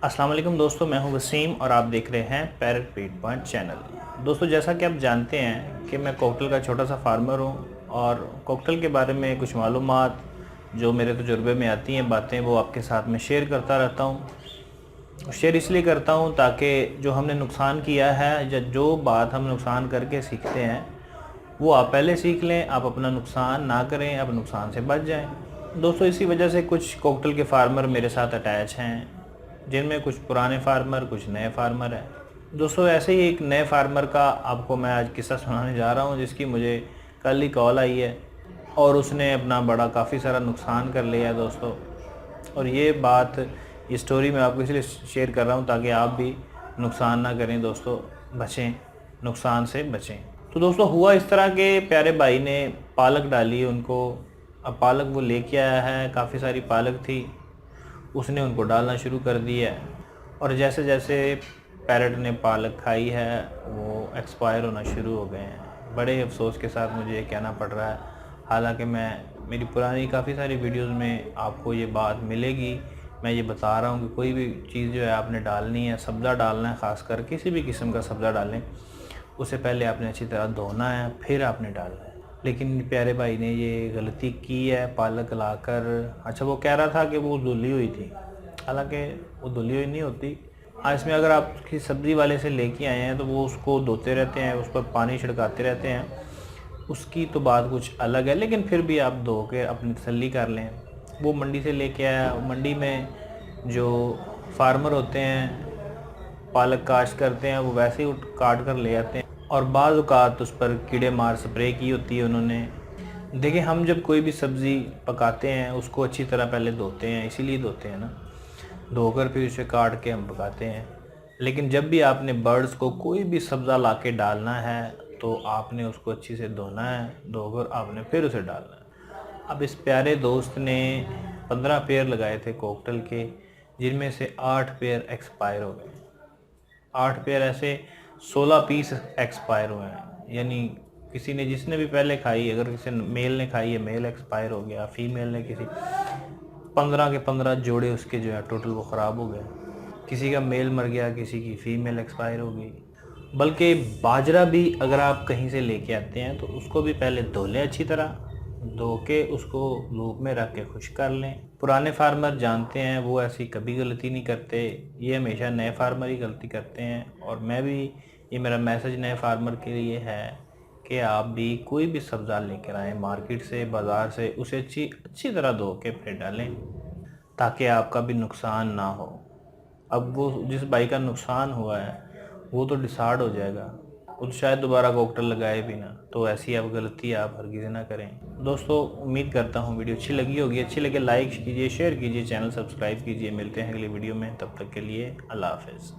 अस्सलाम वालेकुम दोस्तों, मैं हूं वसीम और आप देख रहे हैं पैरेट फीड पॉइंट चैनल। दोस्तों, जैसा कि आप जानते हैं कि मैं कॉकटेल का छोटा सा फार्मर हूं और कॉकटेल के बारे में कुछ मालूमात जो मेरे तजुर्बे में आती हैं बातें वो आपके साथ में शेयर करता रहता हूं। शेयर इसलिए करता हूं ताकि जो हमने नुकसान किया है या जो बात हम नुकसान करके सीखते हैं वो आप पहले सीख लें, आप अपना नुकसान ना करें, आप नुकसान से बच जाएं। दोस्तों, इसी वजह से कुछ कॉकटेल के फार्मर मेरे साथ अटैच हैं, जिनमें कुछ पुराने फार्मर कुछ नए फार्मर हैं। दोस्तों, ऐसे ही एक नए फार्मर का आपको मैं आज किस्सा सुनाने जा रहा हूं, जिसकी मुझे कल ही कॉल आई है और उसने अपना बड़ा काफ़ी सारा नुकसान कर लिया है दोस्तों। और ये स्टोरी मैं आपको इसलिए शेयर कर रहा हूं ताकि आप भी नुकसान ना करें दोस्तों, बचें, नुकसान से बचें। तो दोस्तों, हुआ इस तरह के प्यारे भाई ने पालक डाली उनको। अब पालक वो लेके आया है, काफ़ी सारी पालक थी, उसने उनको डालना शुरू कर दिया है और जैसे जैसे पैरट ने पालक खाई है वो एक्सपायर होना शुरू हो गए हैं। बड़े अफसोस के साथ मुझे ये कहना पड़ रहा है, हालांकि मेरी पुरानी काफ़ी सारी वीडियोस में आपको ये बात मिलेगी। मैं ये बता रहा हूँ कि कोई भी चीज़ जो है आपने डालनी है, सब्ज़ा डालना है, ख़ासकर किसी भी किस्म का सब्ज़ा डालें, उससे पहले आपने अच्छी तरह धोना है, फिर आपने डालना है। लेकिन प्यारे भाई ने ये गलती की है पालक लाकर। अच्छा, वो कह रहा था कि वो धुली हुई थी, हालांकि वो धुली हुई नहीं होती। हाँ, इसमें अगर आप किसी सब्ज़ी वाले से लेके आए हैं तो वो उसको धोते रहते हैं, उस पर पानी छिड़काते रहते हैं, उसकी तो बात कुछ अलग है। लेकिन फिर भी आप धो के अपनी तसल्ली कर लें। वो मंडी से लेके आया, मंडी में जो फार्मर होते हैं पालक काश्त करते हैं वो वैसे ही काट कर ले आते हैं और बाज़ औक़ात उस पर कीड़े मार स्प्रे की होती है उन्होंने। देखिए, हम जब कोई भी सब्ज़ी पकाते हैं उसको अच्छी तरह पहले धोते हैं, इसीलिए धोते हैं ना, धोकर फिर उसे काट के हम पकाते हैं। लेकिन जब भी आपने बर्ड्स को कोई भी सब्ज़ा ला के डालना है तो आपने उसको अच्छी से धोना है, धोकर आपने फिर उसे डालना है। अब इस प्यारे दोस्त ने 15 पेयर लगाए थे कॉकटेल के, जिनमें से 8 पेयर एक्सपायर हो गए। 8 पेयर ऐसे 16 पीस एक्सपायर हुए हैं। यानी किसी ने, जिसने भी पहले खाई, अगर किसी मेल ने खाई है, मेल एक्सपायर हो गया, फीमेल ने किसी 15 के 15 जोड़े उसके जो है टोटल वो ख़राब हो गए। किसी का मेल मर गया, किसी की फ़ीमेल एक्सपायर हो गई। बल्कि बाजरा भी अगर आप कहीं से लेके आते हैं तो उसको भी पहले धो लें, अच्छी तरह धो के उसको धूप में रख के खुश्क कर लें। पुराने फार्मर जानते हैं, वो ऐसी कभी गलती नहीं करते, ये हमेशा नए फार्मर ही गलती करते हैं। और मैं भी, ये मेरा मैसेज नए फार्मर के लिए है कि आप भी कोई भी सब्ज़ा लेकर आएँ मार्केट से, बाज़ार से, उसे अच्छी तरह धो के फिर डालें ताकि आपका भी नुकसान ना हो। अब वो जिस भाई का नुकसान हुआ है वो तो डिसार्ड हो जाएगा, वो तो शायद दोबारा कॉकटेल लगाए भी ना। तो ऐसी अब गलती आप हरगिज़ ना करें। दोस्तों, उम्मीद करता हूँ वीडियो अच्छी लगी होगी। अच्छी लगे लाइक कीजिए, शेयर कीजिए, चैनल सब्सक्राइब कीजिए। मिलते हैं अगली वीडियो में, तब तक के लिए अल्लाह हाफ़िज़।